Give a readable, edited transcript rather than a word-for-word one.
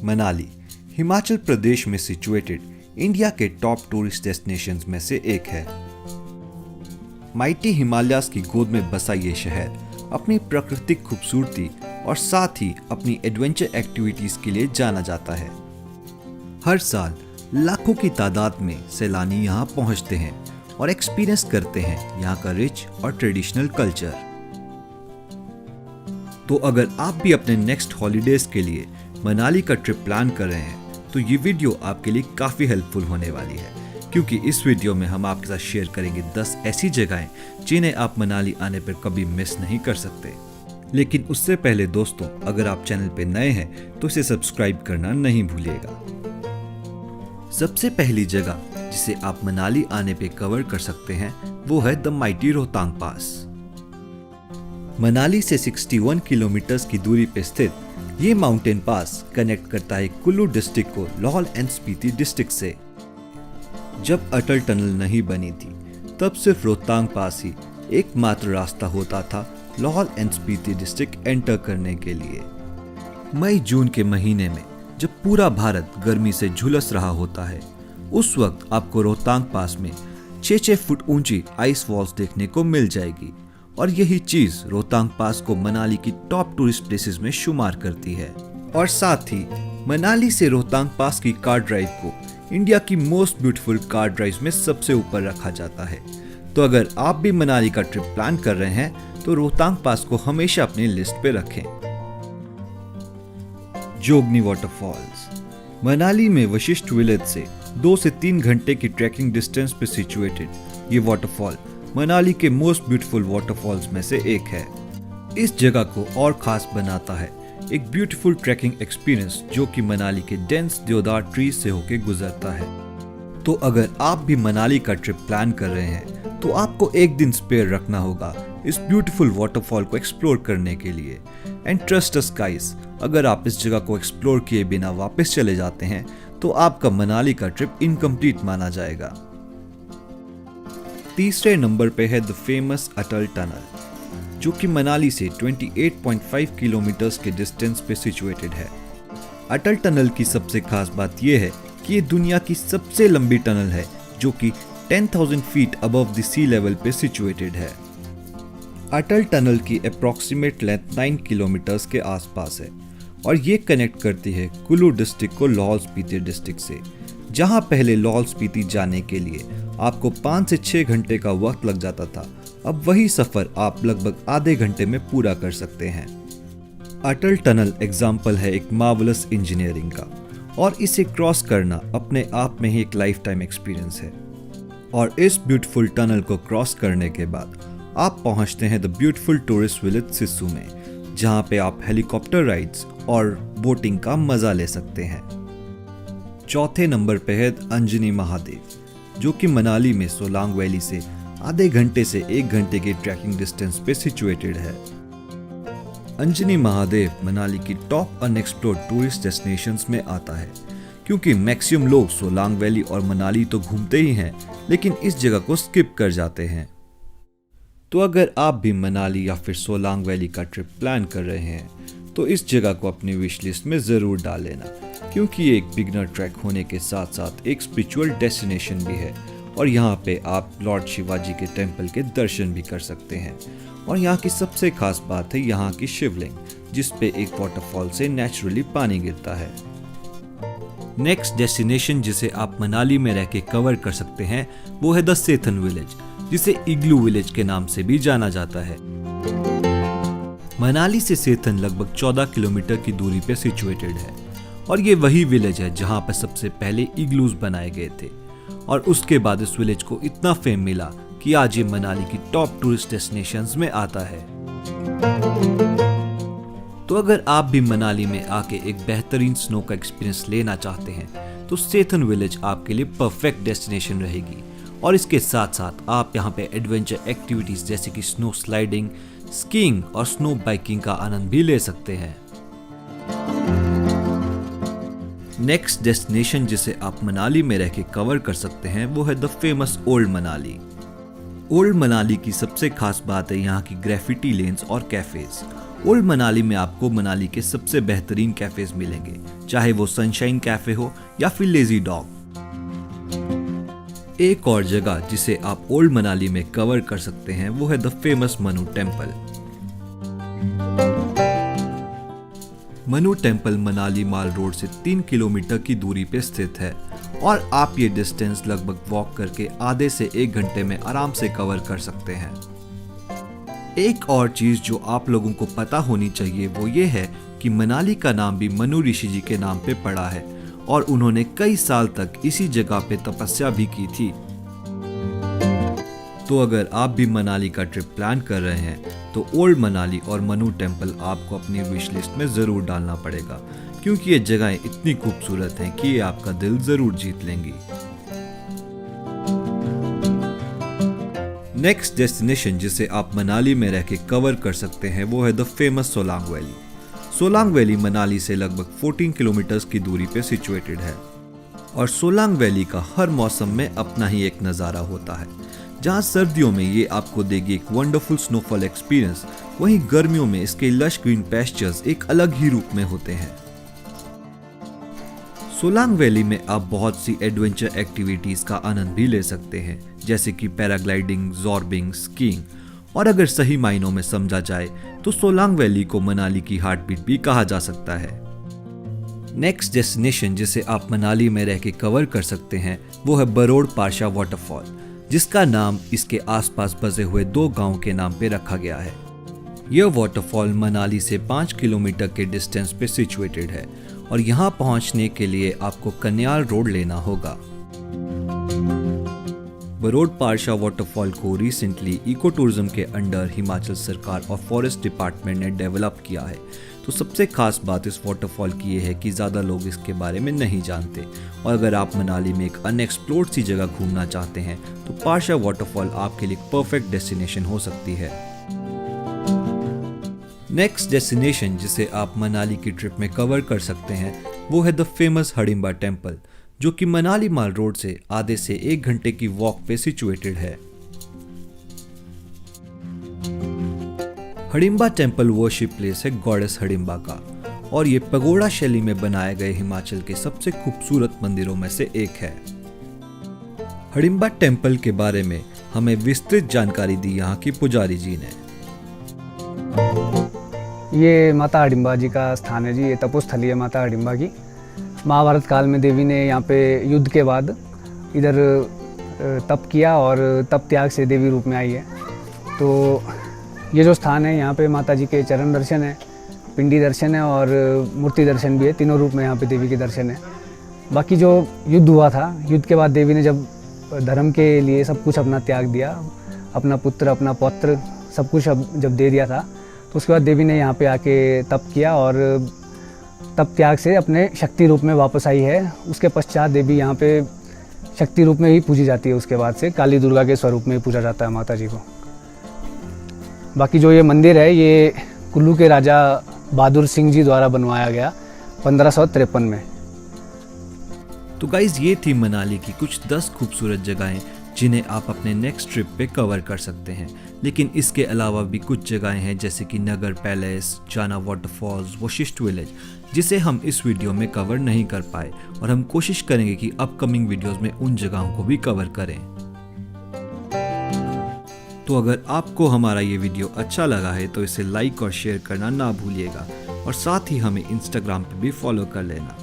मनाली हिमाचल प्रदेश में situated India के top tourist destinations में से एक है। माइटी हिमालयास की गोद में बसा ये शहर अपनी प्राकृतिक खूबसूरती और साथ ही अपनी एडवेंचर एक्टिविटीज के लिए जाना जाता है। हर साल लाखों की तादाद में सैलानी यहाँ पहुँचते हैं और एक्सपीरियंस करते हैं यहाँ का रिच और ट्रेडिशनल कल्चर। तो अगर आप भी अपने नेक्स्ट हॉलीडेज के लिए मनाली का ट्रिप प्लान कर रहे हैं तो ये वीडियो आपके लिए काफ़ी हेल्पफुल होने वाली है, क्योंकि इस वीडियो में हम आपके साथ शेयर करेंगे 10 ऐसी जगहें जिन्हें आप मनाली आने पर कभी मिस नहीं कर सकते। लेकिन उससे पहले दोस्तों, अगर आप चैनल पे नए हैं तो इसे सब्सक्राइब करना नहीं भूलिएगा। सबसे पहली जगह जिसे आप मनाली आने पे कवर कर सकते हैं वो है द माइटी रोहतांग पास। मनाली से 61 किलोमीटर की दूरी पे स्थित ये माउंटेन पास कनेक्ट करता है कुल्लू डिस्ट्रिक्ट को लाहौल एंड स्पीति डिस्ट्रिक्ट से। जब अटल टनल नहीं बनी थी तब सिर्फ रोहतांग पास ही एकमात्र रास्ता होता था Lahaul and Spiti district enter करने के लिए। मई जून के महीने में जब पूरा भारत गर्मी से झुलस रहा होता है, उस वक्त आपको रोहतांग पास में 6-6 फुट ऊंची आइस वॉल्स देखने को मिल जाएगी और यही चीज रोहतांग पास को मनाली की टॉप टूरिस्ट प्लेसेस में शुमार करती है। और साथ ही मनाली से रोहतांग पास की कार ड्राइव को इंडिया की मोस्ट ब्यूटीफुल कार ड्राइव में सबसे ऊपर रखा जाता है। तो अगर आप भी मनाली का ट्रिप प्लान कर रहे हैं तो रोहतांग पास को हमेशा अपनी लिस्ट पे रखें। जोगनी वाटरफॉल्स मनाली में वशिष्ठ विलेज से 2 से 3 घंटे की ट्रैकिंग डिस्टेंस पे सिचुएटेड ये वाटरफॉल मनाली के मोस्ट ब्यूटीफुल वाटरफॉल्स में से एक है। इस जगह को और खास बनाता है एक ब्यूटीफुल ट्रैकिंग एक्सपीरियंस जो कि मनाली के डेंस देवदार ट्रीज से होकर गुजरता है। तो अगर आप भी मनाली का ट्रिप प्लान कर रहे हैं तो आपको एक दिन स्पेयर रखना होगा इस ब्यूटीफुल वाटरफॉल को एक्सप्लोर करने के लिए। एंड ट्रस्ट अस गाइस, अगर आप इस जगह को एक्सप्लोर किए बिना वापस चले जाते हैं तो आपका मनाली का ट्रिप इनकम्प्लीट माना जाएगा। तीसरे नंबर पे है द फेमस अटल टनल, जो कि मनाली से 28.5 किलोमीटर के डिस्टेंस पे सिचुएटेड है। अटल टनल की सबसे खास बात यह है कि ये दुनिया की सबसे लंबी टनल है जो कि 10,000 feet above the sea level पे सिचुएटेड है। अटल टनल की अप्रॉक्सीमेट लेंथ 9 किलोमीटर के आसपास है और ये कनेक्ट करती है कुल्लू डिस्ट्रिक्ट को लाहौल स्पीति डिस्ट्रिक्ट से, जहां पहले लाहौल स्पीति जाने के लिए आपको 5 से 6 घंटे का वक्त लग जाता था, अब वही सफर आप लगभग आधे घंटे में पूरा कर सकते हैं। अटल टनल एग्जाम्पल है एक मार्वलस इंजीनियरिंग का और इसे क्रॉस करना अपने आप में ही एक लाइफ टाइम एक्सपीरियंस है। और इस ब्यूटीफुल टनल को क्रॉस करने के बाद आप पहुंचते हैं the beautiful tourist village Sissu में, जहां पे आप हेलीकॉप्टर राइड्स और बोटिंग का मजा ले सकते हैं। चौथे नंबर पे है अंजनी महादेव, जो कि मनाली में सोलांग वैली से आधे घंटे से 1 घंटे के ट्रैकिंग डिस्टेंस पे सिचुएटेड है। अंजनी महादेव मनाली की टॉप अनएक्सप्लोर्ड टूरिस्ट डेस्टिनेशंस में आता है, क्योंकि मैक्सिमम लोग सोलांग वैली और मनाली तो घूमते ही हैं लेकिन इस जगह को स्किप कर जाते हैं। तो अगर आप भी मनाली या फिर सोलांग वैली का ट्रिप प्लान कर रहे हैं तो इस जगह को अपनी विश लिस्ट में जरूर डाल लेना, क्योंकि ये एक बिगनर ट्रैक होने के साथ साथ एक स्पिरिचुअल डेस्टिनेशन भी है और यहाँ पे आप लॉर्ड शिवाजी के टेम्पल के दर्शन भी कर सकते हैं। और यहाँ की सबसे खास बात है यहाँ की शिवलिंग, जिस पे एक वाटरफॉल से नेचुरली पानी गिरता है। नेक्स्ट डेस्टिनेशन जिसे आप मनाली में रह के कवर कर सकते हैं वो है द सेथन विलेज, जिसे इग्लू विलेज के नाम से भी जाना जाता है। मनाली से सेथन लगभग 14 किलोमीटर की दूरी पे सिचुएटेड है और ये वही विलेज है जहां पर सबसे पहले इग्लूज बनाए गए थे और उसके बाद इस विलेज को इतना फेम मिला कि आज ये मनाली की टॉप टूरिस्ट डेस्टिनेशंस में आता है। तो अगर आप भी मनाली में आके एक बेहतरीन स्नो का एक्सपीरियंस लेना चाहते हैं तो सेथन विलेज आपके लिए परफेक्ट डेस्टिनेशन रहेगी। और इसके साथ साथ आप यहाँ पे एडवेंचर एक्टिविटीज जैसे कि स्नो स्लाइडिंग, स्कीइंग और स्नो बाइकिंग का आनंद भी ले सकते हैं। नेक्स्ट डेस्टिनेशन जिसे आप मनाली में रह के कवर कर सकते हैं वो है the famous old Manali. Old Manali की सबसे खास बात है यहाँ की ग्रेफिटी लेन्स और कैफेज ओल्ड मनाली में आपको मनाली के सबसे बेहतरीन कैफेज मिलेंगे, चाहे वो सनशाइन कैफे हो या फिर लेजी डॉग। एक और जगह जिसे आप ओल्ड मनाली में कवर कर सकते हैं वो है the famous Manu temple. Manu temple Manali mall road से 3 किलोमीटर की दूरी पे स्थित है और आप ये डिस्टेंस लगभग वॉक करके आधे से 1 घंटे में आराम से कवर कर सकते हैं। एक और चीज जो आप लोगों को पता होनी चाहिए वो ये है कि मनाली का नाम भी मनु ऋषि जी के नाम पे पड़ा है और उन्होंने कई साल तक इसी जगह पे तपस्या भी की थी। तो अगर आप भी मनाली का ट्रिप प्लान कर रहे हैं तो ओल्ड मनाली और मनु टेम्पल आपको अपनी विश लिस्ट में जरूर डालना पड़ेगा, क्योंकि ये जगहें इतनी खूबसूरत हैं कि ये आपका दिल जरूर जीत लेंगी। नेक्स्ट डेस्टिनेशन जिसे आप मनाली में रह के कवर कर सकते हैं वो है the famous Solang valley. Solang valley Manali से लगभग 14 किलोमीटर की दूरी पे सिचुएटेड है और सोलांग वैली का हर मौसम में अपना ही एक नज़ारा होता है। जहां सर्दियों में ये आपको देगी एक वंडरफुल स्नोफॉल एक्सपीरियंस, वहीं गर्मियों में इसके लश ग्रीन पैस्चर्स एक अलग ही रूप में होते हैं। सोलांग वैली में आप बहुत सी एडवेंचर एक्टिविटीज का आनंद भी ले सकते हैं, जैसे कि पैराग्लाइडिंग, जॉर्बिंग, स्कीइंग और अगर सही मायनों में समझा जाए तो सोलांग वैली को मनाली की हार्ट बीट भी कहा जा सकता है। नेक्स्ट डेस्टिनेशन जिसे आप मनाली में रह के कवर कर सकते हैं वो है बरोड़ पारशा वाटरफॉल, जिसका नाम इसके आसपास बसे हुए 2 गांव के नाम पे रखा गया है। यह वाटरफॉल मनाली से 5 किलोमीटर के डिस्टेंस पे सिचुएटेड है और यहाँ पहुँचने के लिए आपको कन्याल रोड लेना होगा। बरोड़ पारशा वाटरफॉल को रिसेंटली इको टूरिज्म के अंडर हिमाचल सरकार और फॉरेस्ट डिपार्टमेंट ने डेवलप किया है। तो सबसे खास बात इस वाटरफॉल की ये है कि ज़्यादा लोग इसके बारे में नहीं जानते और अगर आप मनाली में एक अनएक्सप्लोर्ड सी जगह घूमना चाहते हैं तो पारशा वाटरफॉल आपके लिए परफेक्ट डेस्टिनेशन हो सकती है। नेक्स्ट डेस्टिनेशन जिसे आप मनाली की ट्रिप में कवर कर सकते हैं वो है द फेमस हडिम्बा टेम्पल, जो कि मनाली माल रोड से आधे से 1 घंटे की वॉक पे सिचुएटेड है। हडिम्बा टेम्पल वर्शिप प्लेस है गॉडेस हडिम्बा का और ये पगोड़ा शैली में बनाए गए हिमाचल के सबसे खूबसूरत मंदिरों में से एक है। हडिम्बा टेम्पल के बारे में हमें विस्तृत जानकारी दी यहाँ की पुजारी जी ने। ये माता हडिम्बा जी का स्थान है जी, ये तपोस्थली है माता हडिम्बा की। महाभारत काल में देवी ने यहाँ पे युद्ध के बाद इधर तप किया और तप त्याग से देवी रूप में आई है। तो ये जो स्थान है यहाँ पे माता जी के चरण दर्शन है, पिंडी दर्शन है और मूर्ति दर्शन भी है। तीनों रूप में यहाँ पे देवी के दर्शन है। बाकी जो युद्ध हुआ था, युद्ध के बाद देवी ने जब धर्म के लिए सब कुछ अपना त्याग दिया, अपना पुत्र, अपना पौत्र सब कुछ जब दे दिया था, तो उसके बाद देवी ने यहाँ पे आके तप किया और तप त्याग से अपने शक्ति रूप में वापस आई है। उसके पश्चात देवी यहाँ पे शक्ति रूप में ही पूजी जाती है। उसके बाद से काली दुर्गा के स्वरूप में ही पूजा जाता है माता जी को। बाकी जो ये मंदिर है ये कुल्लू के राजा बहादुर सिंह जी द्वारा बनवाया गया 1553 में। तो गाइज ये थी मनाली की कुछ 10 खूबसूरत जगहें जिन्हें आप अपने नेक्स्ट ट्रिप पे कवर कर सकते हैं। लेकिन इसके अलावा भी कुछ जगहें हैं जैसे कि नगर पैलेस, जाना वाटरफॉल्स, वशिष्ठ विलेज, जिसे हम इस वीडियो में कवर नहीं कर पाए और हम कोशिश करेंगे कि अपकमिंग वीडियोस में उन जगहों को भी कवर करें। तो अगर आपको हमारा ये वीडियो अच्छा लगा है तो इसे लाइक और शेयर करना ना भूलिएगा और साथ ही हमें इंस्टाग्राम पे भी फॉलो कर लेना।